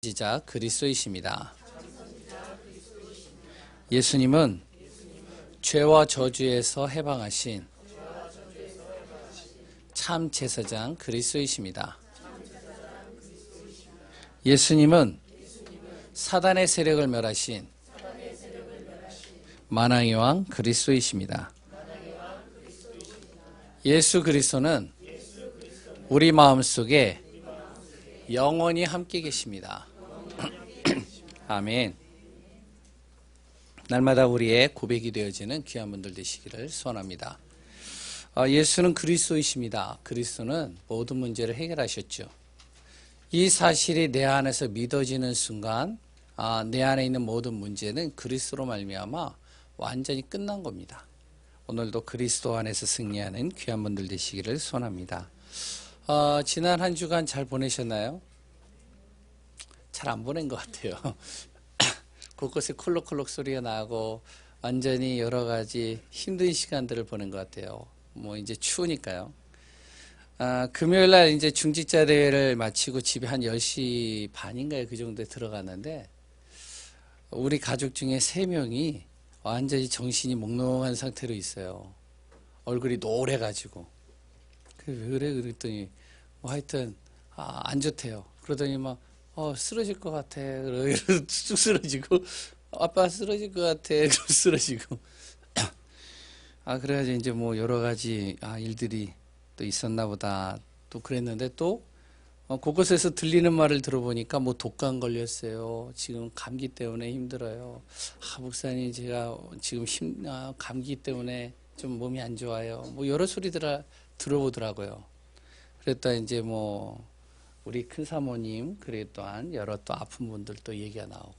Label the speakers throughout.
Speaker 1: 지자 그리스도이십니다. 예수님은 죄와 저주에서 해방하신 참 제사장 그리스도이십니다. 예수님은 사단의 세력을 멸하신 만왕의 왕 그리스도이십니다. 예수 그리스도는 우리 마음속에 영원히 함께 계십니다. 아멘. 날마다 우리의 고백이 되어지는 귀한 분들 되시기를 소원합니다. 예수는 그리스도이십니다. 그리스도는 모든 문제를 해결하셨죠. 이 사실이 내 안에서 믿어지는 순간 내 안에 있는 모든 문제는 그리스도로 말미암아 완전히 끝난 겁니다. 오늘도 그리스도 안에서 승리하는 귀한 분들 되시기를 소원합니다. 지난 한 주간 잘 보내셨나요? 잘 안 보낸 것 같아요. 곳곳에 콜록콜록 소리가 나고 완전히 여러 가지 힘든 시간들을 보낸 것 같아요. 뭐 이제 추우니까요. 금요일 날 이제 중직자 대회를 마치고 집에 한 10시 반인가요? 그 정도에 들어갔는데 우리 가족 중에 3명이 완전히 정신이 몽롱한 상태로 있어요. 얼굴이 노래가지고. 왜 그래? 그랬더니 하여튼 안 좋대요. 그러더니 막 쓰러질 것 같아. 그러고 쑥 쓰러지고 아빠 쓰러질 것 같아. 쓰러지고 그래가지고 이제 뭐 여러 가지 일들이 또 있었나 보다. 또 그랬는데 또 곳곳에서 들리는 말을 들어보니까 뭐 독감 걸렸어요. 지금 감기 때문에 힘들어요. 목사님 제가 지금 감기 때문에 좀 몸이 안 좋아요. 뭐 여러 소리들 들어보더라고요. 그랬다 이제 뭐 우리 큰 사모님 그리고 또한 여러 또 아픈 분들 또 얘기가 나오고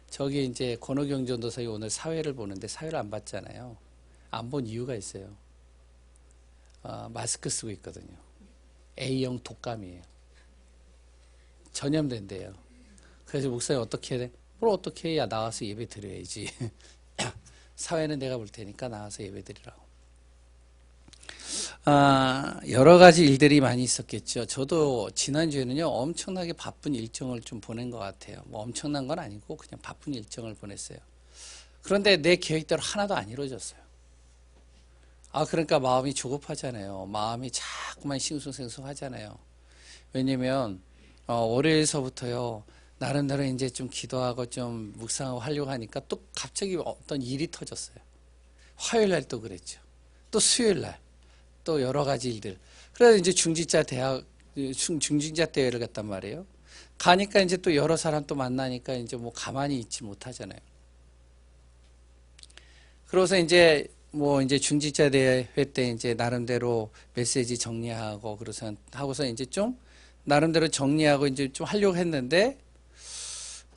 Speaker 1: 저기 이제 권호경 전도사님 오늘 사회를 보는데 사회를 안 봤잖아요. 안 본 이유가 있어요. 마스크 쓰고 있거든요. A형 독감이에요. 전염된대요. 그래서 목사님 어떻게 해야 돼? 뭘 어떻게 해야 나와서 예배 드려야지. 사회는 내가 볼 테니까 나와서 예배 드리라고. 여러 가지 일들이 많이 있었겠죠. 저도 지난주에는요, 엄청나게 바쁜 일정을 좀 보낸 것 같아요. 뭐 엄청난 건 아니고 그냥 바쁜 일정을 보냈어요. 그런데 내 계획대로 하나도 안 이루어졌어요. 그러니까 마음이 조급하잖아요. 마음이 자꾸만 싱숭생숭하잖아요. 왜냐면, 월요일서부터요, 나름대로 이제 좀 기도하고 좀 묵상하고 하려고 하니까 또 갑자기 어떤 일이 터졌어요. 화요일 날 또 그랬죠. 또 수요일 날. 또 여러 가지 일들. 그래서 이제 중직자 대회를 갔단 말이에요. 가니까 이제 또 여러 사람 또 만나니까 이제 뭐 가만히 있지 못하잖아요. 그래서 이제 뭐 이제 중직자 대회 때 이제 나름대로 메시지 정리하고 하고서 이제 좀 나름대로 정리하고 이제 좀 하려고 했는데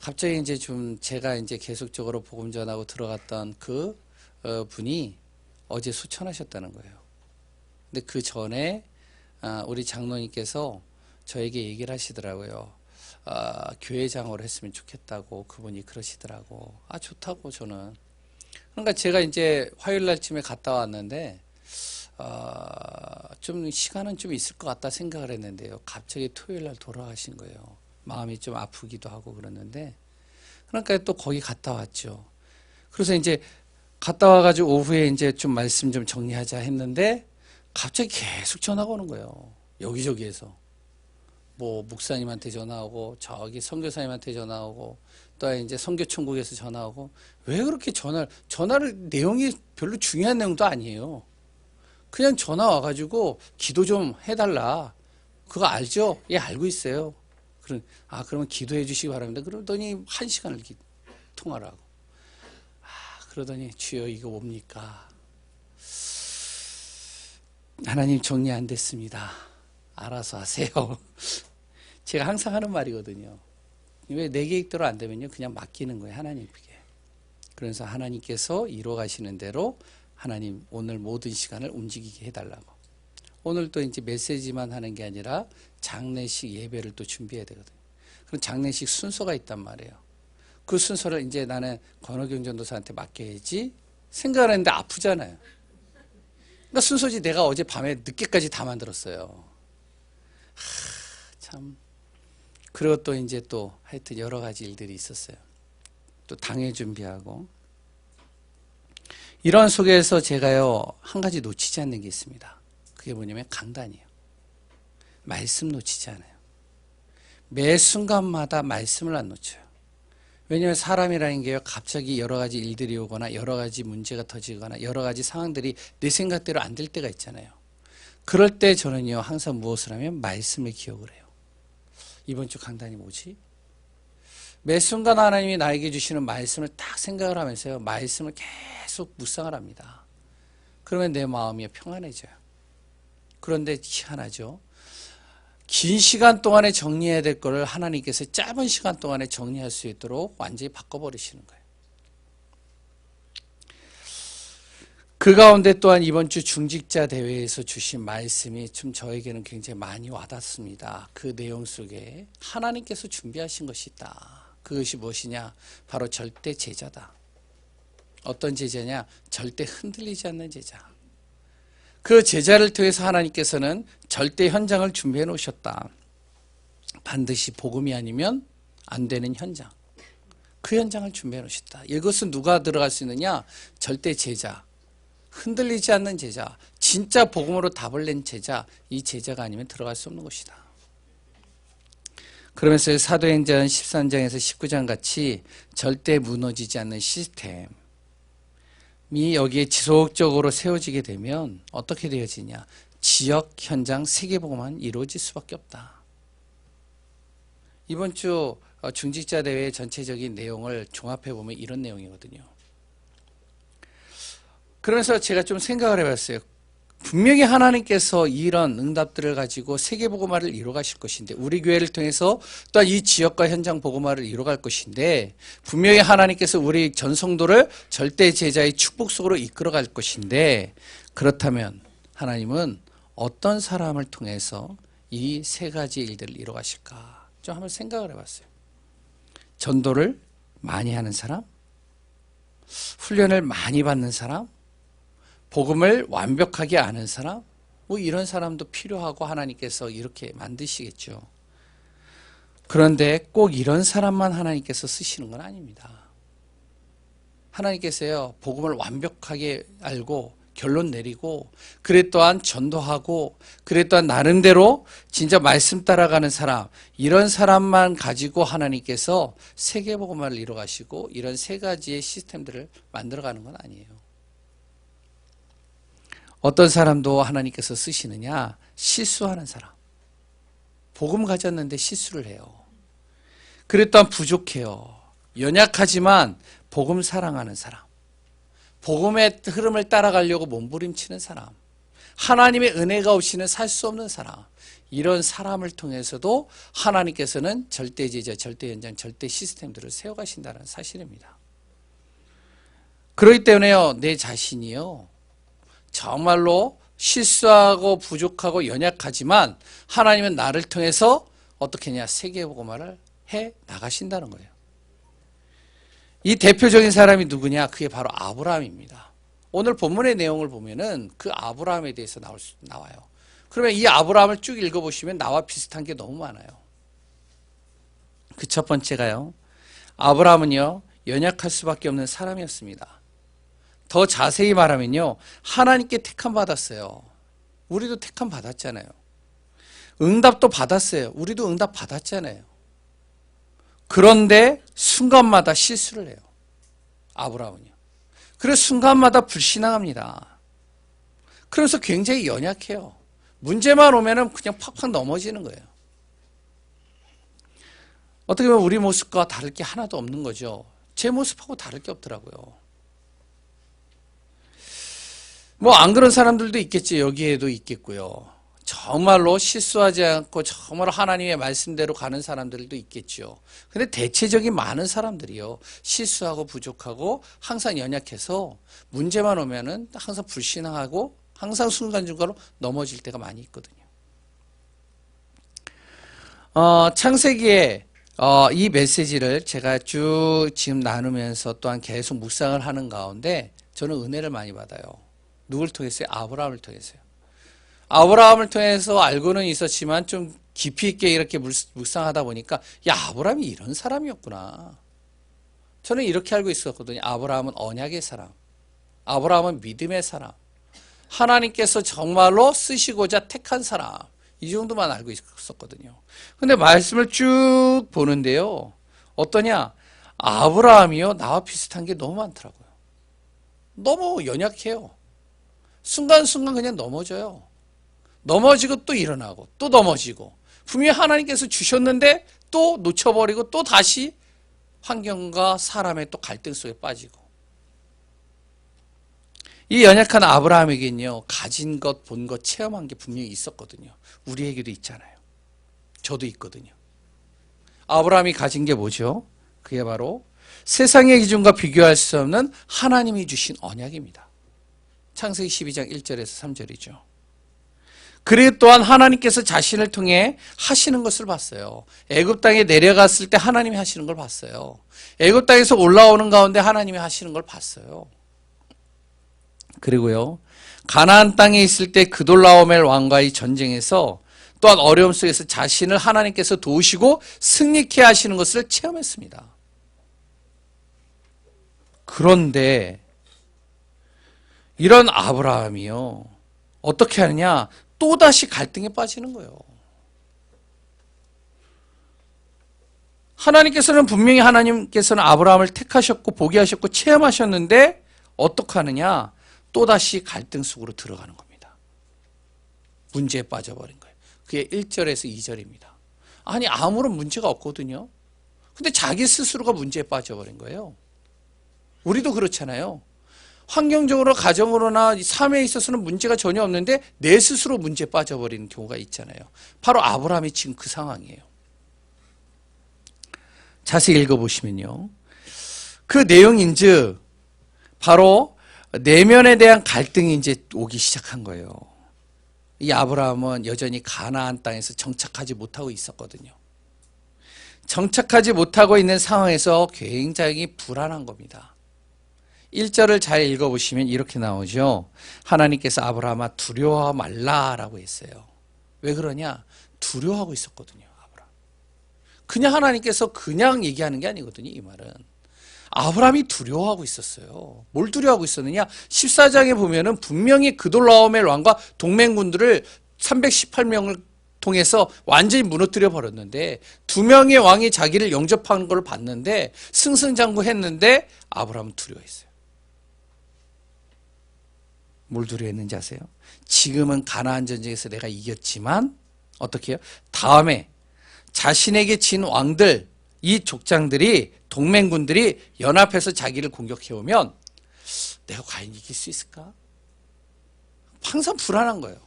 Speaker 1: 갑자기 이제 좀 제가 이제 계속적으로 복음 전하고 들어갔던 그 분이 어제 수천하셨다는 거예요. 근데 그 전에 우리 장로님께서 저에게 얘기를 하시더라고요. 교회장으로 했으면 좋겠다고 그분이 그러시더라고. 좋다고 저는. 그러니까 제가 이제 화요일 날쯤에 갔다 왔는데 좀 시간은 좀 있을 것 같다 생각을 했는데요. 갑자기 토요일 날 돌아가신 거예요. 마음이 좀 아프기도 하고 그랬는데 그러니까 또 거기 갔다 왔죠. 그래서 이제 갔다 와가지고 오후에 이제 좀 말씀 좀 정리하자 했는데 갑자기 계속 전화가 오는 거예요. 여기저기에서. 뭐, 목사님한테 전화오고, 저기 선교사님한테 전화오고, 또 이제 선교천국에서 전화오고, 왜 그렇게 전화를 내용이 별로 중요한 내용도 아니에요. 그냥 전화 와가지고, 기도 좀 해달라. 그거 알죠? 예, 알고 있어요. 그러면 기도해 주시기 바랍니다. 그러더니 1시간을 통화를 하고. 그러더니, 주여, 이거 뭡니까? 하나님 정리 안 됐습니다. 알아서 하세요. 제가 항상 하는 말이거든요. 왜 내 계획대로 안 되면요, 그냥 맡기는 거예요, 하나님께. 그래서 하나님께서 이루어 가시는 대로 하나님 오늘 모든 시간을 움직이게 해달라고. 오늘 또 이제 메시지만 하는 게 아니라 장례식 예배를 또 준비해야 되거든요. 그럼 장례식 순서가 있단 말이에요. 그 순서를 이제 나는 권호경 전도사한테 맡겨야지 생각을 했는데 아프잖아요. 그러니까 순서지 내가 어제 밤에 늦게까지 다 만들었어요. 참 그리고 또 이제 또 하여튼 여러 가지 일들이 있었어요. 또 당회 준비하고. 이런 속에서 제가요, 한 가지 놓치지 않는 게 있습니다. 그게 뭐냐면 강단이에요. 말씀 놓치지 않아요. 매 순간마다 말씀을 안 놓쳐요. 왜냐하면 사람이라는 게요, 갑자기 여러 가지 일들이 오거나 여러 가지 문제가 터지거나 여러 가지 상황들이 내 생각대로 안 될 때가 있잖아요. 그럴 때 저는요, 항상 무엇을 하면 말씀을 기억을 해요. 이번 주 강단이 뭐지? 매 순간 하나님이 나에게 주시는 말씀을 딱 생각을 하면서요, 말씀을 계속 묵상을 합니다. 그러면 내 마음이 평안해져요. 그런데 희한하죠. 긴 시간 동안에 정리해야 될 거를 하나님께서 짧은 시간 동안에 정리할 수 있도록 완전히 바꿔버리시는 거예요. 그 가운데 또한 이번 주 중직자 대회에서 주신 말씀이 좀 저에게는 굉장히 많이 와닿습니다. 그 내용 속에 하나님께서 준비하신 것이 있다. 그것이 무엇이냐? 바로 절대 제자다. 어떤 제자냐? 절대 흔들리지 않는 제자. 그 제자를 통해서 하나님께서는 절대 현장을 준비해 놓으셨다. 반드시 복음이 아니면 안 되는 현장. 그 현장을 준비해 놓으셨다. 이것은 누가 들어갈 수 있느냐? 절대 제자. 흔들리지 않는 제자. 진짜 복음으로 답을 낸 제자. 이 제자가 아니면 들어갈 수 없는 것이다. 그러면서 사도행전 13장에서 19장 같이 절대 무너지지 않는 시스템. 이 여기에 지속적으로 세워지게 되면 어떻게 되어지냐? 지역, 현장, 세계복음만 이루어질 수밖에 없다. 이번 주 중직자 대회의 전체적인 내용을 종합해 보면 이런 내용이거든요. 그러면서 제가 좀 생각을 해봤어요. 분명히 하나님께서 이런 응답들을 가지고 세계복음화를 이루어가실 것인데, 우리 교회를 통해서 또한 이 지역과 현장 복음화를 이루어갈 것인데, 분명히 하나님께서 우리 전성도를 절대 제자의 축복 속으로 이끌어갈 것인데, 그렇다면 하나님은 어떤 사람을 통해서 이 세 가지 일들을 이루어가실까? 좀 한번 생각을 해봤어요. 전도를 많이 하는 사람, 훈련을 많이 받는 사람, 복음을 완벽하게 아는 사람, 뭐 이런 사람도 필요하고 하나님께서 이렇게 만드시겠죠. 그런데 꼭 이런 사람만 하나님께서 쓰시는 건 아닙니다. 하나님께서요, 복음을 완벽하게 알고 결론 내리고, 그래 또한 전도하고, 그래 또한 나름대로 진짜 말씀 따라가는 사람, 이런 사람만 가지고 하나님께서 세계복음화를 이루어가시고 이런 세 가지의 시스템들을 만들어가는 건 아니에요. 어떤 사람도 하나님께서 쓰시느냐? 실수하는 사람. 복음 가졌는데 실수를 해요. 그래 또한 부족해요. 연약하지만 복음 사랑하는 사람. 복음의 흐름을 따라가려고 몸부림치는 사람. 하나님의 은혜가 없이는 살 수 없는 사람. 이런 사람을 통해서도 하나님께서는 절대 제자, 절대 현장, 절대 시스템들을 세워가신다는 사실입니다. 그렇기 때문에요, 내 자신이요, 정말로 실수하고 부족하고 연약하지만 하나님은 나를 통해서 어떻게 하냐? 세계복음화를 해 나가신다는 거예요. 이 대표적인 사람이 누구냐? 그게 바로 아브라함입니다. 오늘 본문의 내용을 보면은 그 아브라함에 대해서 나와요. 그러면 이 아브라함을 쭉 읽어보시면 나와 비슷한 게 너무 많아요. 그 첫 번째가요, 아브라함은요, 연약할 수밖에 없는 사람이었습니다. 더 자세히 말하면요, 하나님께 택함 받았어요. 우리도 택함 받았잖아요. 응답도 받았어요. 우리도 응답 받았잖아요. 그런데 순간마다 실수를 해요. 아브라함은요. 그래서 순간마다 불신앙합니다. 그래서 굉장히 연약해요. 문제만 오면은 그냥 팍팍 넘어지는 거예요. 어떻게 보면 우리 모습과 다를 게 하나도 없는 거죠. 제 모습하고 다를 게 없더라고요. 뭐 안 그런 사람들도 있겠지. 여기에도 있겠고요. 정말로 실수하지 않고 정말 하나님의 말씀대로 가는 사람들도 있겠죠. 근데 대체적인 많은 사람들이요, 실수하고 부족하고 항상 연약해서 문제만 오면은 항상 불신앙하고 항상 순간순간으로 넘어질 때가 많이 있거든요. 창세기에 이 메시지를 제가 쭉 지금 나누면서 또한 계속 묵상을 하는 가운데 저는 은혜를 많이 받아요. 누굴 통해서요? 아브라함을 통해서요. 아브라함을 통해서 알고는 있었지만 좀 깊이 있게 이렇게 묵상하다 보니까 야, 아브라함이 이런 사람이었구나. 저는 이렇게 알고 있었거든요. 아브라함은 언약의 사람, 아브라함은 믿음의 사람, 하나님께서 정말로 쓰시고자 택한 사람, 이 정도만 알고 있었거든요. 근데 말씀을 쭉 보는데요, 어떠냐? 아브라함이요, 나와 비슷한 게 너무 많더라고요. 너무 연약해요. 순간순간 그냥 넘어져요. 넘어지고 또 일어나고 또 넘어지고, 분명히 하나님께서 주셨는데 또 놓쳐버리고 또 다시 환경과 사람의 또 갈등 속에 빠지고. 이 연약한 아브라함에게는요, 가진 것, 본 것, 체험한 게 분명히 있었거든요. 우리에게도 있잖아요. 저도 있거든요. 아브라함이 가진 게 뭐죠? 그게 바로 세상의 기준과 비교할 수 없는 하나님이 주신 언약입니다. 창세기 12장 1절에서 3절이죠. 그리고 또한 하나님께서 자신을 통해 하시는 것을 봤어요. 애굽 땅에 내려갔을 때 하나님이 하시는 걸 봤어요. 애굽 땅에서 올라오는 가운데 하나님이 하시는 걸 봤어요. 그리고요, 가나안 땅에 있을 때 그돌라오멜 왕과의 전쟁에서 또한 어려움 속에서 자신을 하나님께서 도우시고 승리케 하시는 것을 체험했습니다. 그런데 이런 아브라함이요, 어떻게 하느냐? 또다시 갈등에 빠지는 거예요. 하나님께서는 분명히 아브라함을 택하셨고 보게 하셨고 체험하셨는데 어떻게 하느냐? 또다시 갈등 속으로 들어가는 겁니다. 문제에 빠져버린 거예요. 그게 1절에서 2절입니다. 아니, 아무런 문제가 없거든요. 근데 자기 스스로가 문제에 빠져버린 거예요. 우리도 그렇잖아요. 환경적으로, 가정으로나 삶에 있어서는 문제가 전혀 없는데 내 스스로 문제에 빠져버리는 경우가 있잖아요. 바로 아브라함이 지금 그 상황이에요. 자세히 읽어보시면요, 그 내용인즉 바로 내면에 대한 갈등이 이제 오기 시작한 거예요. 이 아브라함은 여전히 가나안 땅에서 정착하지 못하고 있었거든요. 정착하지 못하고 있는 상황에서 굉장히 불안한 겁니다. 1절을 잘 읽어보시면 이렇게 나오죠. 하나님께서 아브라함아 두려워 말라라고 했어요. 왜 그러냐? 두려워하고 있었거든요, 아브라함. 그냥 하나님께서 그냥 얘기하는 게 아니거든요, 이 말은. 아브라함이 두려워하고 있었어요. 뭘 두려워하고 있었느냐? 14장에 보면은 분명히 그돌라오멜 왕과 동맹군들을 318명을 통해서 완전히 무너뜨려 버렸는데, 2명의 왕이 자기를 영접한 걸 봤는데 승승장구했는데 아브라함은 두려워했어요. 뭘 두려워했는지 아세요? 지금은 가나안 전쟁에서 내가 이겼지만 어떻게 해요? 다음에 자신에게 진 왕들, 이 족장들이, 동맹군들이 연합해서 자기를 공격해오면 내가 과연 이길 수 있을까? 항상 불안한 거예요.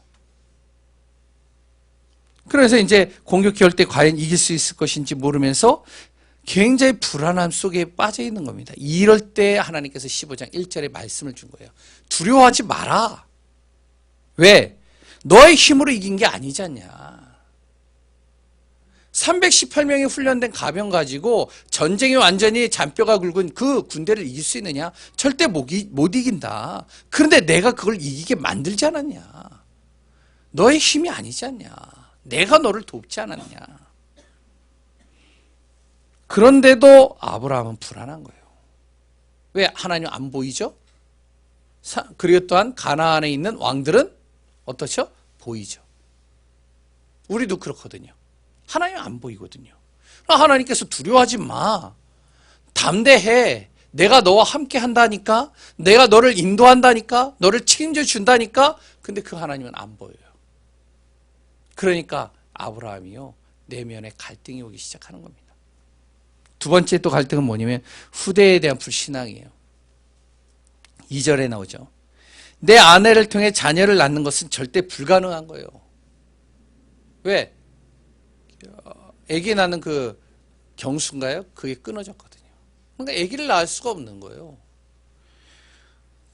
Speaker 1: 그래서 이제 공격해올 때 과연 이길 수 있을 것인지 모르면서 굉장히 불안함 속에 빠져 있는 겁니다. 이럴 때 하나님께서 15장 1절에 말씀을 준 거예요. 두려워하지 마라. 왜? 너의 힘으로 이긴 게 아니지 않냐. 318명의 훈련된 가병 가지고 전쟁에 완전히 잔뼈가 굵은 그 군대를 이길 수 있느냐? 절대 못 이긴다. 그런데 내가 그걸 이기게 만들지 않았냐. 너의 힘이 아니지 않냐. 내가 너를 돕지 않았냐. 그런데도 아브라함은 불안한 거예요. 왜? 하나님 안 보이죠? 그리고 또한 가나안에 있는 왕들은 어떻죠? 보이죠. 우리도 그렇거든요. 하나님 안 보이거든요. 하나님께서 두려워하지 마. 담대해. 내가 너와 함께 한다니까. 내가 너를 인도한다니까. 너를 책임져 준다니까. 근데 그 하나님은 안 보여요. 그러니까 아브라함이요, 내면에 갈등이 오기 시작하는 겁니다. 두 번째 또 갈등은 뭐냐면 후대에 대한 불신앙이에요. 2절에 나오죠. 내 아내를 통해 자녀를 낳는 것은 절대 불가능한 거예요. 왜? 아기 낳는 그 경수인가요? 그게 끊어졌거든요. 그러니까 아기를 낳을 수가 없는 거예요.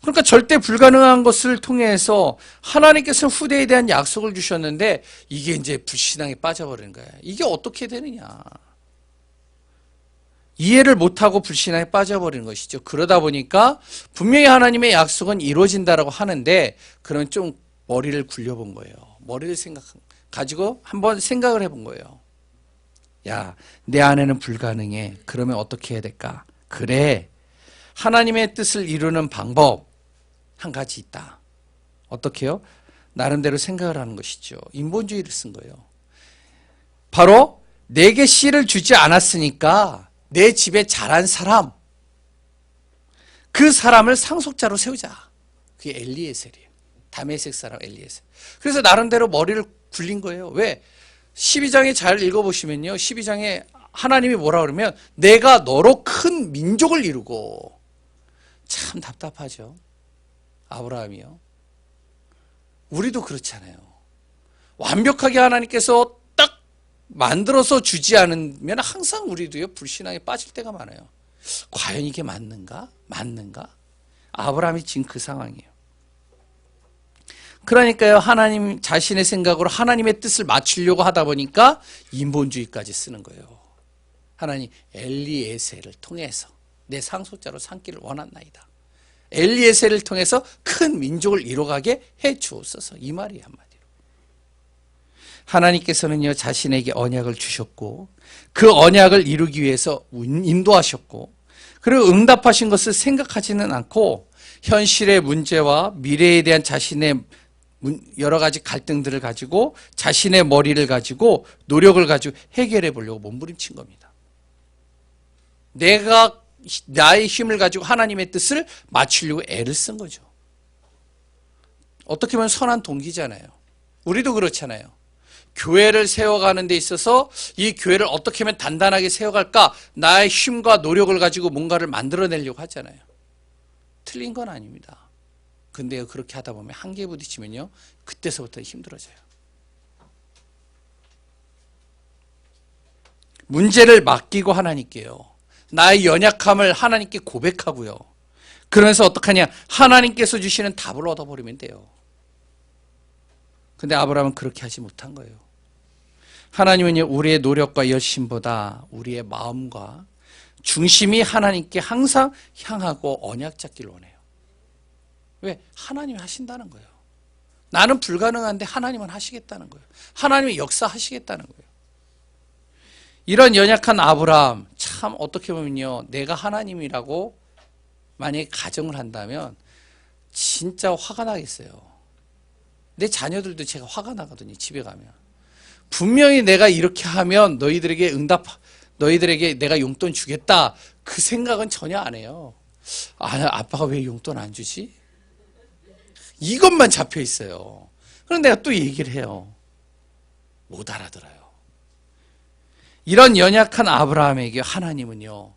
Speaker 1: 그러니까 절대 불가능한 것을 통해서 하나님께서 후대에 대한 약속을 주셨는데 이게 이제 불신앙에 빠져버리는 거예요. 이게 어떻게 되느냐. 이해를 못하고 불신앙에 빠져버리는 것이죠. 그러다 보니까 분명히 하나님의 약속은 이루어진다라고 하는데 그런 좀 머리를 굴려본 거예요. 머리를 생각한, 가지고 한번 생각을 해본 거예요. 야, 내 아내는 불가능해. 그러면 어떻게 해야 될까? 그래, 하나님의 뜻을 이루는 방법 한 가지 있다. 어떻게 해요? 나름대로 생각을 하는 것이죠. 인본주의를 쓴 거예요. 바로 내게 씨를 주지 않았으니까 내 집에 자란 사람, 그 사람을 상속자로 세우자. 그게 엘리에셀이에요. 다메섹 사람 엘리에셀. 그래서 나름대로 머리를 굴린 거예요. 왜? 12장에 잘 읽어보시면요, 12장에 하나님이 뭐라 그러면 내가 너로 큰 민족을 이루고. 참 답답하죠. 아브라함이요. 우리도 그렇잖아요. 완벽하게 하나님께서 딱 만들어서 주지 않으면 항상 우리도요, 불신앙에 빠질 때가 많아요. 과연 이게 맞는가? 맞는가? 아브라함이 지금 그 상황이에요. 그러니까요, 하나님 자신의 생각으로 하나님의 뜻을 맞추려고 하다 보니까 인본주의까지 쓰는 거예요. 하나님 엘리에셀을 통해서 내 상속자로 삼기를 원한나이다. 엘리에셀을 통해서 큰 민족을 이뤄가게 해 주옵소서. 이 말이 한마디로. 하나님께서는요, 자신에게 언약을 주셨고 그 언약을 이루기 위해서 인도하셨고, 그리고 응답하신 것을 생각하지는 않고 현실의 문제와 미래에 대한 자신의 여러 가지 갈등들을 가지고 자신의 머리를 가지고 노력을 가지고 해결해 보려고 몸부림친 겁니다. 내가 나의 힘을 가지고 하나님의 뜻을 맞추려고 애를 쓴 거죠. 어떻게 보면 선한 동기잖아요. 우리도 그렇잖아요. 교회를 세워가는 데 있어서 이 교회를 어떻게 하면 단단하게 세워갈까, 나의 힘과 노력을 가지고 뭔가를 만들어내려고 하잖아요. 틀린 건 아닙니다. 근데 그렇게 하다 보면 한계에 부딪히면요, 그때서부터 힘들어져요. 문제를 맡기고 하나님께요, 나의 연약함을 하나님께 고백하고요, 그러면서 어떡하냐, 하나님께서 주시는 답을 얻어버리면 돼요. 근데 아브라함은 그렇게 하지 못한 거예요. 하나님은요, 우리의 노력과 열심보다 우리의 마음과 중심이 하나님께 항상 향하고 언약 잡기를 원해요. 왜? 하나님이 하신다는 거예요. 나는 불가능한데 하나님은 하시겠다는 거예요. 하나님이 역사하시겠다는 거예요. 이런 연약한 아브라함, 참 어떻게 보면요, 내가 하나님이라고 만약에 가정을 한다면 진짜 화가 나겠어요. 내 자녀들도 제가 화가 나거든요, 집에 가면. 분명히 내가 이렇게 하면 너희들에게 너희들에게 내가 용돈 주겠다, 그 생각은 전혀 안 해요. 아빠가 왜 용돈 안 주지? 이것만 잡혀 있어요. 그럼 내가 또 얘기를 해요. 못 알아들어요. 이런 연약한 아브라함에게 하나님은요,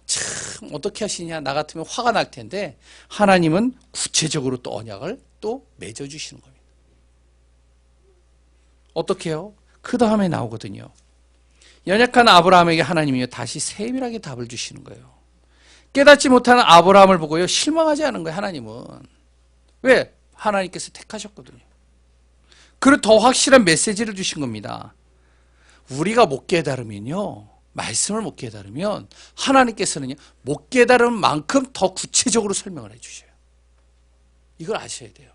Speaker 1: 참 어떻게 하시냐, 나 같으면 화가 날 텐데 하나님은 구체적으로 또 언약을 또 맺어주시는 겁니다. 어떻게 해요? 그 다음에 나오거든요. 연약한 아브라함에게 하나님이요, 다시 세밀하게 답을 주시는 거예요. 깨닫지 못하는 아브라함을 보고요, 실망하지 않은 거예요, 하나님은. 왜? 하나님께서 택하셨거든요. 그리고 더 확실한 메시지를 주신 겁니다. 우리가 못 깨달으면요, 말씀을 못 깨달으면 하나님께서는요, 못 깨달은 만큼 더 구체적으로 설명을 해주셔요. 이걸 아셔야 돼요.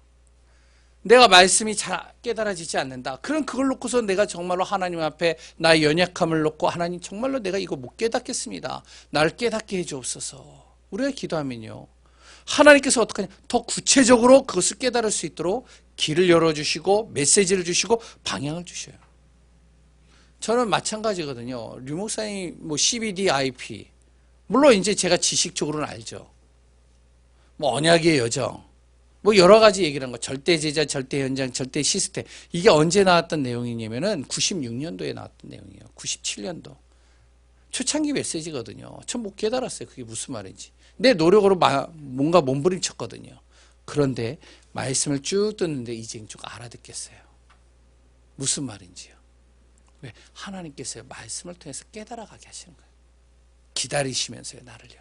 Speaker 1: 내가 말씀이 잘 깨달아지지 않는다. 그럼 그걸 놓고서 내가 정말로 하나님 앞에 나의 연약함을 놓고, 하나님 정말로 내가 이거 못 깨닫겠습니다, 나를 깨닫게 해주옵소서. 우리가 기도하면요, 하나님께서 어떡하냐, 더 구체적으로 그것을 깨달을 수 있도록 길을 열어주시고 메시지를 주시고 방향을 주셔요. 저는 마찬가지거든요. 류 목사님 뭐 CBD, IP, 물론 이제 제가 지식적으로는 알죠. 뭐 언약의 여정, 뭐 여러 가지 얘기를 한 거, 절대 제자, 절대 현장, 절대 시스템. 이게 언제 나왔던 내용이냐면은 96년도에 나왔던 내용이에요. 97년도. 초창기 메시지거든요. 전 못 깨달았어요, 그게 무슨 말인지. 내 노력으로 뭔가 몸부림쳤거든요. 그런데 말씀을 쭉 듣는데 이제 좀 알아듣겠어요. 무슨 말인지요. 왜? 하나님께서 말씀을 통해서 깨달아가게 하시는 거예요. 기다리시면서요, 나를요.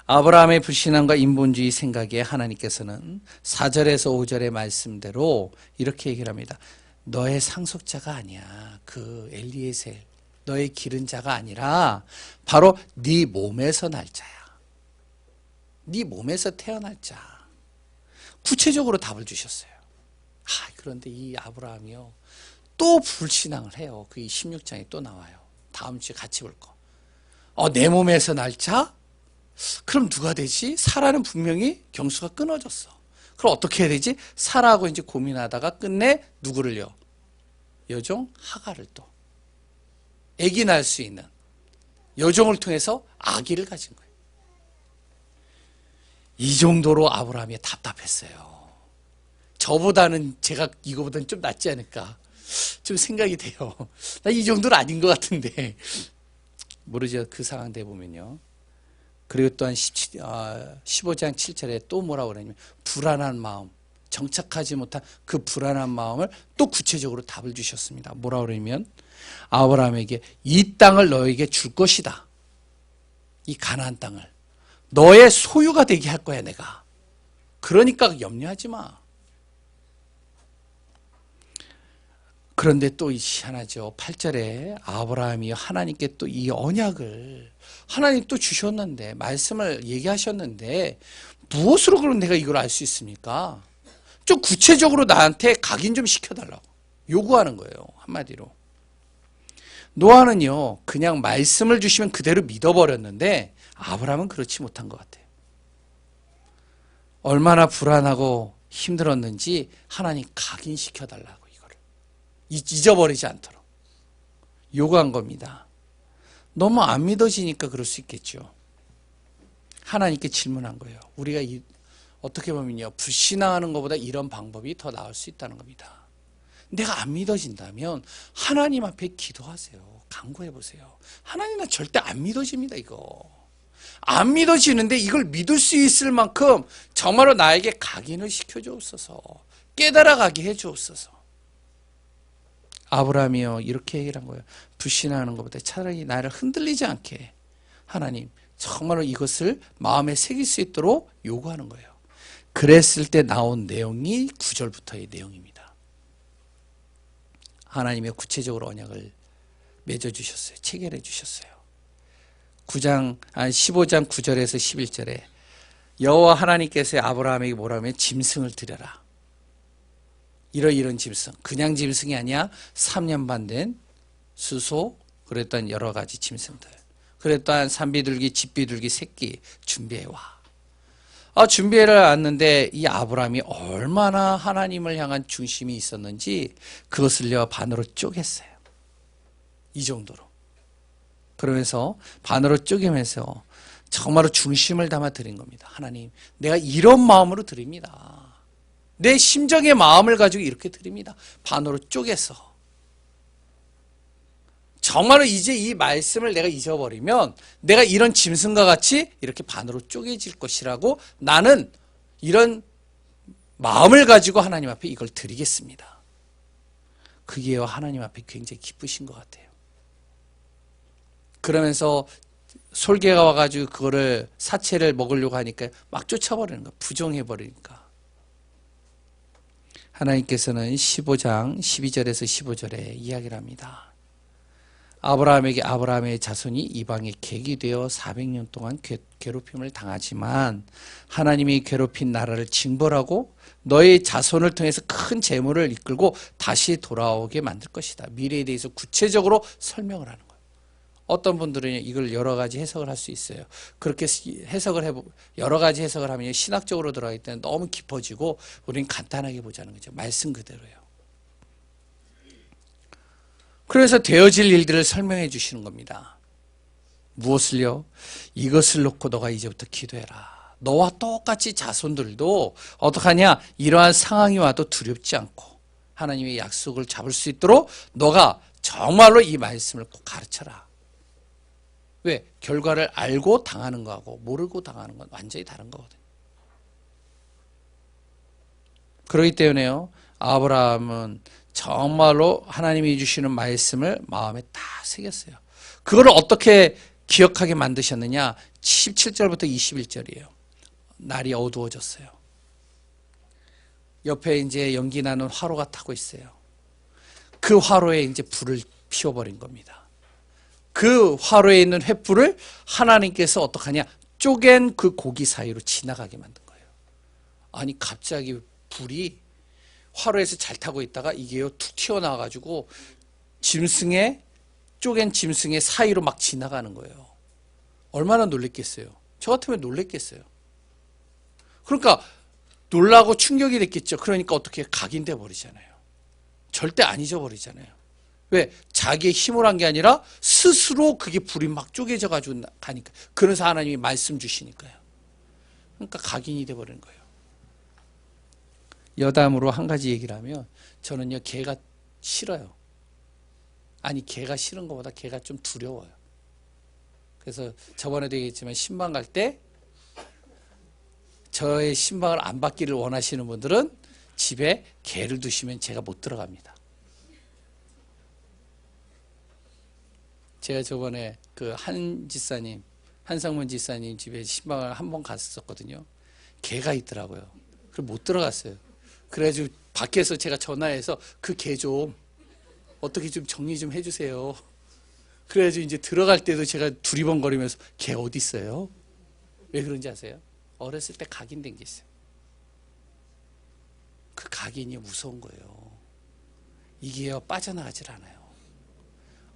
Speaker 1: 아브라함의 불신앙과 인본주의 생각에 하나님께서는 4절에서 5절의 말씀대로 이렇게 얘기를 합니다. 너의 상속자가 아니야, 그 엘리에셀, 너의 기른 자가 아니라 바로 네 몸에서 날 자야. 네 몸에서 태어날 자. 구체적으로 답을 주셨어요. 그런데 이 아브라함이요, 또 불신앙을 해요. 그 16장에 또 나와요. 다음 주에 같이 볼 거. 내 몸에서 날짜? 그럼 누가 되지? 사라는 분명히 경수가 끊어졌어. 그럼 어떻게 해야 되지? 사라하고 이제 고민하다가 끝내 누구를요? 여종 하갈을 또 아기 낳을 수 있는 여종을 통해서 아기를 가진 거예요. 이 정도로 아브라함이 답답했어요. 저보다는 제가 이거보다는 좀 낫지 않을까 좀 생각이 돼요. 나 이 정도는 아닌 것 같은데 모르죠. 그 상황대 보면요. 그리고 또한 15장 7절에 또 뭐라고 그러냐면 불안한 마음, 정착하지 못한 그 불안한 마음을 또 구체적으로 답을 주셨습니다. 뭐라고 그러냐면 아브라함에게 이 땅을 너에게 줄 것이다. 이 가나안 땅을 너의 소유가 되게 할 거야 내가. 그러니까 염려하지 마. 그런데 또 희한하죠. 8절에 아브라함이 하나님께 또 이 언약을 하나님 또 주셨는데 말씀을 얘기하셨는데 무엇으로 그럼 내가 이걸 알 수 있습니까? 좀 구체적으로 나한테 각인 좀 시켜달라고 요구하는 거예요. 한마디로. 노아는요 그냥 말씀을 주시면 그대로 믿어버렸는데 아브라함은 그렇지 못한 것 같아요. 얼마나 불안하고 힘들었는지 하나님 각인시켜달라고 이거를 잊어버리지 않도록 요구한 겁니다. 너무 안 믿어지니까 그럴 수 있겠죠. 하나님께 질문한 거예요. 우리가 어떻게 보면요 불신앙하는 것보다 이런 방법이 더 나을 수 있다는 겁니다. 내가 안 믿어진다면 하나님 앞에 기도하세요. 간구해 보세요. 하나님 나 절대 안 믿어집니다. 이거 안 믿어지는데 이걸 믿을 수 있을 만큼 정말로 나에게 각인을 시켜주옵소서. 깨달아가게 해주옵소서. 아브라함이요 이렇게 얘기를 한 거예요. 불신하는 것보다 차라리 나를 흔들리지 않게 하나님 정말로 이것을 마음에 새길 수 있도록 요구하는 거예요. 그랬을 때 나온 내용이 9절부터의 내용입니다. 하나님의 구체적으로 언약을 맺어주셨어요. 체결해 주셨어요. 15장 9절에서 11절에 여호와 하나님께서 아브라함에게 뭐라 하면 짐승을 드려라. 이런 짐승. 그냥 짐승이 아니야. 3년 반 된 수소, 그랬던 여러 가지 짐승들. 그랬던 산비둘기, 집비둘기 새끼 준비해와. 준비를 왔는데 이 아브라함이 얼마나 하나님을 향한 중심이 있었는지 그것을요 반으로 쪼갰어요. 이 정도로. 그러면서 반으로 쪼개면서 정말로 중심을 담아 드린 겁니다. 하나님, 내가 이런 마음으로 드립니다. 내 심정의 마음을 가지고 이렇게 드립니다. 반으로 쪼개서. 정말로 이제 이 말씀을 내가 잊어버리면 내가 이런 짐승과 같이 이렇게 반으로 쪼개질 것이라고 나는 이런 마음을 가지고 하나님 앞에 이걸 드리겠습니다. 그게요 하나님 앞에 굉장히 기쁘신 것 같아요. 그러면서 솔개가 와가지고 그거를 사체를 먹으려고 하니까 막 쫓아버리는 거야. 부정해버리니까. 하나님께서는 15장 12절에서 15절에 이야기를 합니다. 아브라함에게 아브라함의 자손이 이방에 객이 되어 400년 동안 괴롭힘을 당하지만 하나님이 괴롭힌 나라를 징벌하고 너의 자손을 통해서 큰 재물을 이끌고 다시 돌아오게 만들 것이다. 미래에 대해서 구체적으로 설명을 하는 거예요. 어떤 분들은 이걸 여러 가지 해석을 할 수 있어요. 그렇게 여러 가지 해석을 하면 신학적으로 들어가기 때문에 너무 깊어지고 우리는 간단하게 보자는 거죠. 말씀 그대로요. 그래서 되어질 일들을 설명해 주시는 겁니다. 무엇을요? 이것을 놓고 너가 이제부터 기도해라. 너와 똑같이 자손들도 어떡하냐? 이러한 상황이 와도 두렵지 않고 하나님의 약속을 잡을 수 있도록 너가 정말로 이 말씀을 꼭 가르쳐라. 왜? 결과를 알고 당하는 거하고 모르고 당하는 건 완전히 다른 거거든요. 그렇기 때문에요. 아브라함은 정말로 하나님이 주시는 말씀을 마음에 다 새겼어요. 그걸 어떻게 기억하게 만드셨느냐? 17절부터 21절이에요. 날이 어두워졌어요. 옆에 이제 연기 나는 화로가 타고 있어요. 그 화로에 이제 불을 피워버린 겁니다. 그 화로에 있는 횃불을 하나님께서 어떡하냐? 쪼갠 그 고기 사이로 지나가게 만든 거예요. 아니 갑자기 불이 화로에서 잘 타고 있다가 이게요 툭 튀어나와가지고 짐승의 쪼갠 짐승의 사이로 막 지나가는 거예요. 얼마나 놀랬겠어요. 저 같으면 놀랬겠어요. 그러니까 놀라고 충격이 됐겠죠. 그러니까 어떻게 각인돼 버리잖아요. 절대 안 잊어버리잖아요. 왜? 자기의 힘으로 한 게 아니라 스스로 그게 불이 막 쪼개져 가지고 가니까. 그래서 하나님이 말씀 주시니까요. 그러니까 각인이 돼 버리는 거예요. 여담으로 한 가지 얘기를 하면 저는요 개가 싫어요. 아니 개가 싫은 것보다 개가 좀 두려워요. 그래서 저번에도 얘기했지만 신방 갈 때 저의 신방을 안 받기를 원하시는 분들은 집에 개를 두시면 제가 못 들어갑니다. 제가 저번에 그 한상문 지사님 집에 신방을 한 번 갔었거든요. 개가 있더라고요. 그래서 못 들어갔어요. 그래가지고 밖에서 제가 전화해서 그 개 좀 어떻게 좀 정리 좀 해주세요. 그래가지고 이제 들어갈 때도 제가 두리번거리면서 개 어디 있어요? 왜 그런지 아세요? 어렸을 때 각인된 게 있어요. 그 각인이 무서운 거예요. 이게요 빠져나가질 않아요.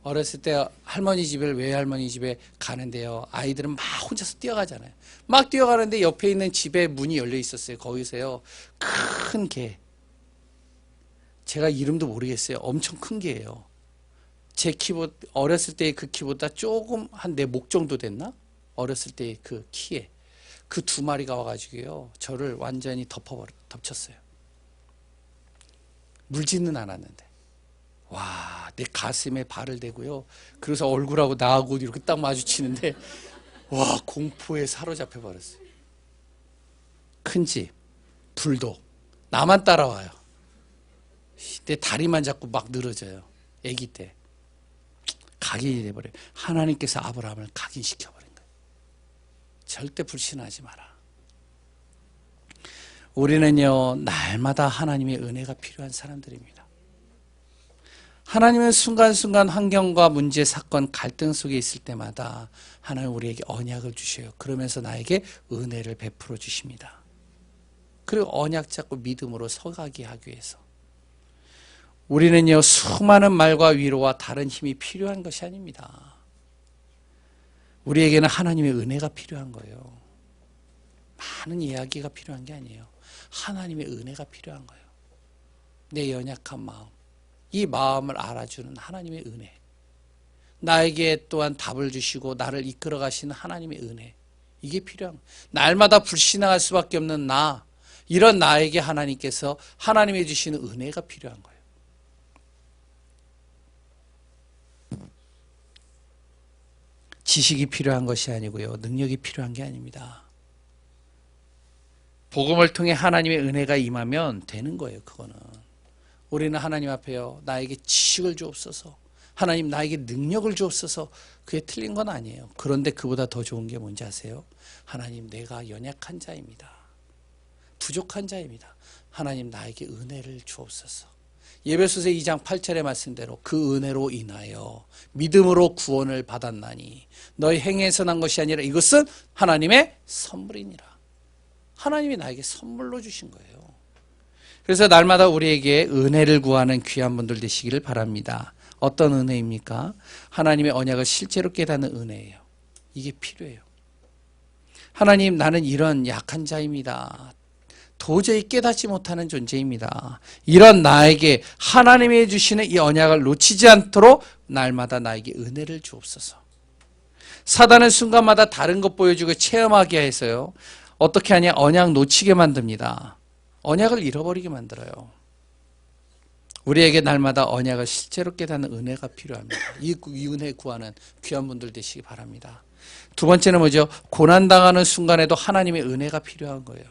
Speaker 1: 어렸을 때 할머니 집에 외할머니 집에 가는데요. 아이들은 막 혼자서 뛰어가잖아요. 막 뛰어가는데 옆에 있는 집에 문이 열려 있었어요. 거기서요. 큰 개. 제가 이름도 모르겠어요. 엄청 큰 개예요. 제 키보다 어렸을 때의 그 키보다 조금 한 내 목 정도 됐나? 어렸을 때의 그 키에. 그 두 마리가 와가지고요. 저를 완전히 덮쳤어요. 물지는 않았는데. 와, 내 가슴에 발을 대고요. 그래서 얼굴하고 나하고 이렇게 딱 마주치는데, 와, 공포에 사로잡혀 버렸어요. 큰 집, 불독. 나만 따라와요. 내 다리만 잡고 막 늘어져요. 아기 때. 각인이 돼버려요. 하나님께서 아브라함을 각인시켜버린 거예요. 절대 불신하지 마라. 우리는요, 날마다 하나님의 은혜가 필요한 사람들입니다. 하나님은 순간순간 환경과 문제, 사건, 갈등 속에 있을 때마다 하나님 우리에게 언약을 주셔요. 그러면서 나에게 은혜를 베풀어 주십니다. 그리고 언약 잡고 믿음으로 서가게 하기 위해서. 우리는요, 수많은 말과 위로와 다른 힘이 필요한 것이 아닙니다. 우리에게는 하나님의 은혜가 필요한 거예요. 많은 이야기가 필요한 게 아니에요. 하나님의 은혜가 필요한 거예요. 내 연약한 마음. 이 마음을 알아주는 하나님의 은혜. 나에게 또한 답을 주시고 나를 이끌어 가시는 하나님의 은혜. 이게 필요한 거예요. 날마다 불신앙할 수밖에 없는 나. 이런 나에게 하나님께서 하나님이 주시는 은혜가 필요한 거예요. 지식이 필요한 것이 아니고요. 능력이 필요한 게 아닙니다. 복음을 통해 하나님의 은혜가 임하면 되는 거예요. 그거는. 우리는 하나님 앞에요. 나에게 지식을 주옵소서. 하나님 나에게 능력을 주옵소서. 그게 틀린 건 아니에요. 그런데 그보다 더 좋은 게 뭔지 아세요? 하나님 내가 연약한 자입니다. 부족한 자입니다. 하나님 나에게 은혜를 주옵소서. 예배소서 2장 8절의 말씀대로 그 은혜로 인하여 믿음으로 구원을 받았나니 너희 행위에서 난 것이 아니라 이것은 하나님의 선물이니라. 하나님이 나에게 선물로 주신 거예요. 그래서 날마다 우리에게 은혜를 구하는 귀한 분들 되시기를 바랍니다. 어떤 은혜입니까? 하나님의 언약을 실제로 깨닫는 은혜예요. 이게 필요해요. 하나님 나는 이런 약한 자입니다. 도저히 깨닫지 못하는 존재입니다. 이런 나에게 하나님이 주시는 이 언약을 놓치지 않도록 날마다 나에게 은혜를 주옵소서. 사단은 순간마다 다른 것 보여주고 체험하게 해서요. 어떻게 하냐? 언약 놓치게 만듭니다. 언약을 잃어버리게 만들어요. 우리에게 날마다 언약을 실제로 깨닫는 은혜가 필요합니다. 이 은혜 구하는 귀한 분들 되시기 바랍니다. 두 번째는 뭐죠? 고난당하는 순간에도 하나님의 은혜가 필요한 거예요.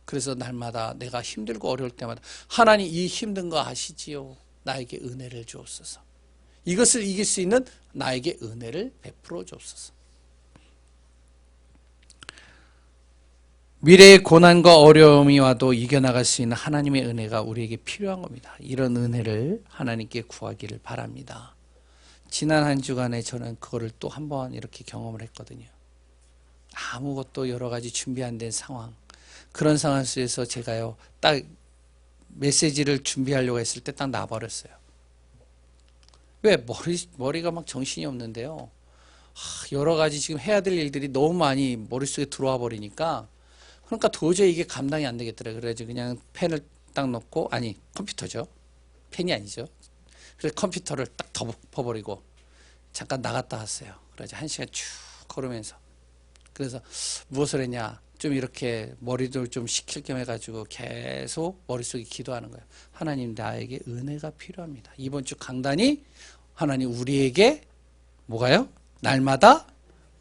Speaker 1: 그래서 날마다 내가 힘들고 어려울 때마다 하나님 이 힘든 거 아시지요? 나에게 은혜를 주옵소서. 이것을 이길 수 있는 나에게 은혜를 베풀어 주옵소서. 미래의 고난과 어려움이 와도 이겨나갈 수 있는 하나님의 은혜가 우리에게 필요한 겁니다. 이런 은혜를 하나님께 구하기를 바랍니다. 지난 한 주간에 저는 그거를 또 한 번 이렇게 경험을 했거든요. 아무것도 여러 가지 준비 안 된 상황. 그런 상황 속에서 제가요, 딱 메시지를 준비하려고 했을 때 딱 나버렸어요. 왜? 머리가 막 정신이 없는데요. 여러 가지 지금 해야 될 일들이 너무 많이 머릿속에 들어와 버리니까 그러니까 도저히 이게 감당이 안 되겠더라고요. 그래서 그냥 펜을 딱 놓고, 아니 컴퓨터죠. 펜이 아니죠. 그래서 컴퓨터를 딱 덮어버리고 잠깐 나갔다 왔어요. 그래서 1시간 쭉 걸으면서. 그래서 무엇을 했냐. 좀 이렇게 머리도 좀 식힐 겸 해가지고 계속 머릿속에 기도하는 거예요. 하나님, 나에게 은혜가 필요합니다. 이번 주 강단이 하나님 우리에게 뭐가요? 날마다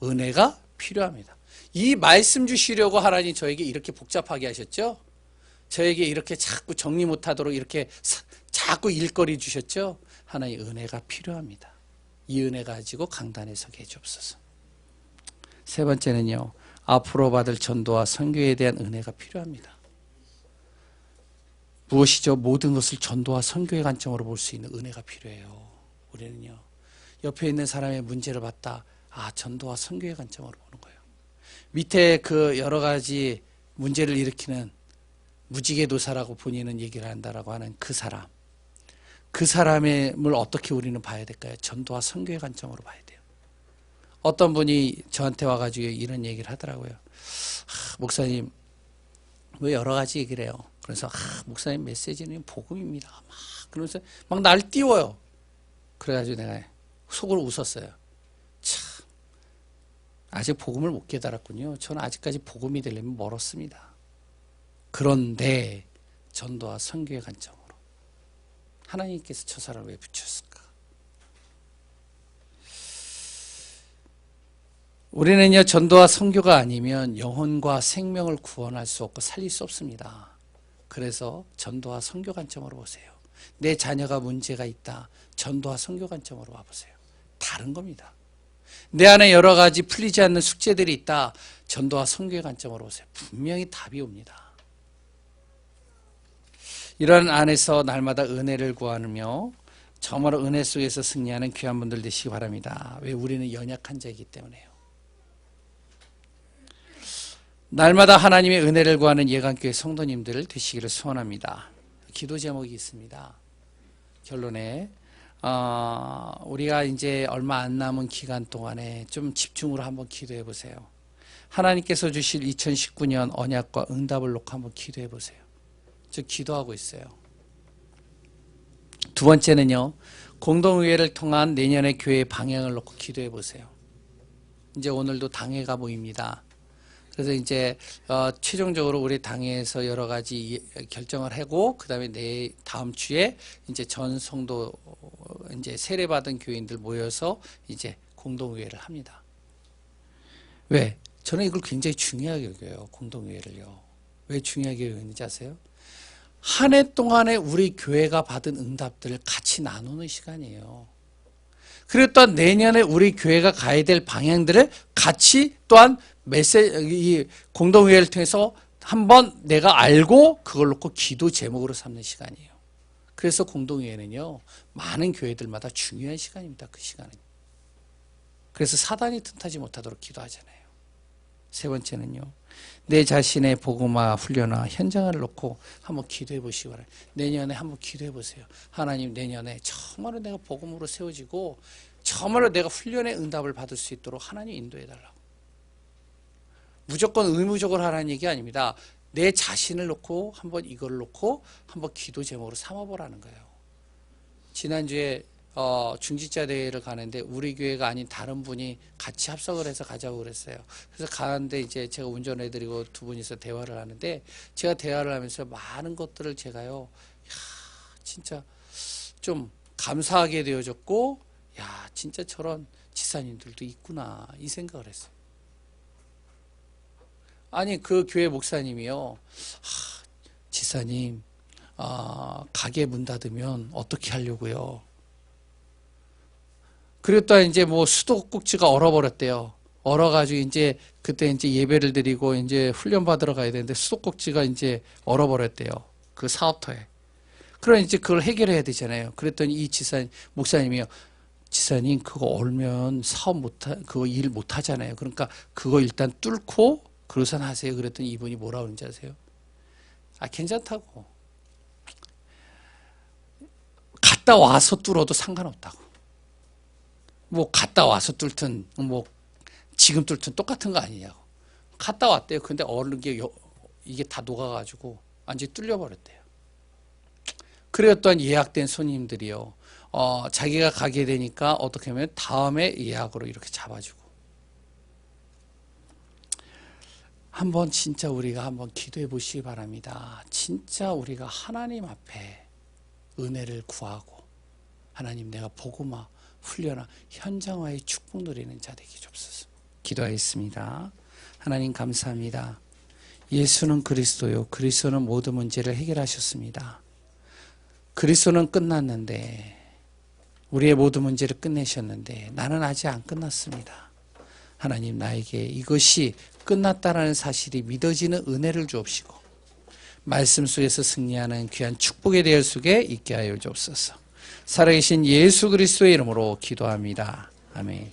Speaker 1: 은혜가 필요합니다. 이 말씀 주시려고 하나님 저에게 이렇게 복잡하게 하셨죠? 저에게 이렇게 자꾸 정리 못하도록 이렇게 자꾸 일거리 주셨죠? 하나님 은혜가 필요합니다. 이 은혜 가지고 강단에 서게 해주옵소서. 세 번째는요. 앞으로 받을 전도와 선교에 대한 은혜가 필요합니다. 무엇이죠? 모든 것을 전도와 선교의 관점으로 볼 수 있는 은혜가 필요해요. 우리는요. 옆에 있는 사람의 문제를 봤다. 전도와 선교의 관점으로 보는 거예요. 밑에 그 여러 가지 문제를 일으키는 무지개 도사라고 본인은 얘기를 한다라고 하는 그 사람. 그 사람을 어떻게 우리는 봐야 될까요? 전도와 선교의 관점으로 봐야 돼요. 어떤 분이 저한테 와가지고 이런 얘기를 하더라고요. 목사님, 뭐 여러 가지 얘기를 해요. 그래서 목사님 메시지는 복음입니다. 그러면서 막 날 띄워요. 그래가지고 내가 속으로 웃었어요. 참, 아직 복음을 못 깨달았군요. 저는 아직까지 복음이 되려면 멀었습니다. 그런데 전도와 선교의 관점으로 하나님께서 저 사람을 왜 붙였을까? 우리는요, 전도와 선교가 아니면 영혼과 생명을 구원할 수 없고 살릴 수 없습니다. 그래서 전도와 선교 관점으로 보세요. 내 자녀가 문제가 있다. 전도와 선교 관점으로 와보세요. 다른 겁니다. 내 안에 여러 가지 풀리지 않는 숙제들이 있다. 전도와 선교의 관점으로 보세요. 분명히 답이 옵니다. 이런 안에서 날마다 은혜를 구하며 정말로 은혜 속에서 승리하는 귀한 분들 되시기 바랍니다. 왜? 우리는 연약한 자이기 때문에요. 날마다 하나님의 은혜를 구하는 예강교회 성도님들 되시기를 소원합니다. 기도 제목이 있습니다. 결론에 우리가 이제 얼마 안 남은 기간 동안에 좀 집중으로 한번 기도해 보세요. 하나님께서 주실 2019년 언약과 응답을 놓고 한번 기도해 보세요. 저 기도하고 있어요. 두 번째는요. 공동의회를 통한 내년의 교회 방향을 놓고 기도해 보세요. 이제 오늘도 당회가 모입니다. 그래서 이제 최종적으로 우리 당회에서 여러 가지 결정을 하고 그다음에 다음 주에 이제 전 성도 이제 세례받은 교인들 모여서 이제 공동의회를 합니다. 왜? 저는 이걸 굉장히 중요하게 여겨요. 공동의회를요. 왜 중요하게 여기는지 아세요? 한 해 동안에 우리 교회가 받은 응답들을 같이 나누는 시간이에요. 그리고 또한 내년에 우리 교회가 가야 될 방향들을 같이 또한 이 공동회의를 통해서 한번 내가 알고 그걸 놓고 기도 제목으로 삼는 시간이에요. 그래서 공동회의는요, 많은 교회들마다 중요한 시간입니다. 그 시간은. 그래서 사단이 틈타지 못하도록 기도하잖아요. 세 번째는요, 내 자신의 복음화 훈련화 현장을 놓고 한번 기도해 보시기 바랍니다. 내년에 한번 기도해 보세요. 하나님, 내년에 정말로 내가 복음으로 세워지고 정말로 내가 훈련의 응답을 받을 수 있도록 하나님 인도해 달라고. 무조건 의무적으로 하라는 얘기 아닙니다. 내 자신을 놓고 한번 이걸 놓고 한번 기도 제목으로 삼아보라는 거예요. 지난주에 중직자 대회를 가는데 우리 교회가 아닌 다른 분이 같이 합석을 해서 가자고 그랬어요. 그래서 가는데 이제 제가 운전해드리고 두 분이서 대화를 하는데 제가 대화를 하면서 많은 것들을 제가요, 진짜 좀 감사하게 되어졌고, 진짜 저런 지사님들도 있구나 이 생각을 했어요. 아니 그 교회 목사님이요, 지사님 가게 문 닫으면 어떻게 하려고요? 그리고 또 이제 뭐 수도꼭지가 얼어버렸대요. 얼어가지고 이제 그때 이제 예배를 드리고 이제 훈련 받으러 가야 되는데 수도꼭지가 이제 얼어버렸대요. 그 사업터에. 그럼 이제 그걸 해결해야 되잖아요. 그랬더니 이 목사님이요, 지사님 그거 얼면 그거 일 못 하잖아요. 그러니까 그거 일단 뚫고 그러선 하세요. 그랬더니 이분이 뭐라 그러는지 아세요? 괜찮다고. 갔다 와서 뚫어도 상관없다고. 뭐 갔다 와서 뚫든 뭐 지금 뚫든 똑같은 거 아니냐고. 갔다 왔대요. 근데 이게 다 녹아가지고 완전히 뚫려버렸대요. 그래요. 또한 예약된 손님들이요. 자기가 가게 되니까 어떻게 하면 다음에 예약으로 이렇게 잡아주고. 한번 진짜 우리가 한번 기도해 보시기 바랍니다. 진짜 우리가 하나님 앞에 은혜를 구하고 하나님 내가 복음화, 훈련화, 현장화의 축복 누리는 자 되기 주옵소서. 기도하겠습니다. 하나님 감사합니다. 예수는 그리스도요. 그리스도는 모든 문제를 해결하셨습니다. 그리스도는 끝났는데 우리의 모든 문제를 끝내셨는데 나는 아직 안 끝났습니다. 하나님 나에게 이것이 끝났다라는 사실이 믿어지는 은혜를 주옵시고 말씀 속에서 승리하는 귀한 축복의 대열 속에 있게 하여 주옵소서. 살아계신 예수 그리스도의 이름으로 기도합니다. 아멘.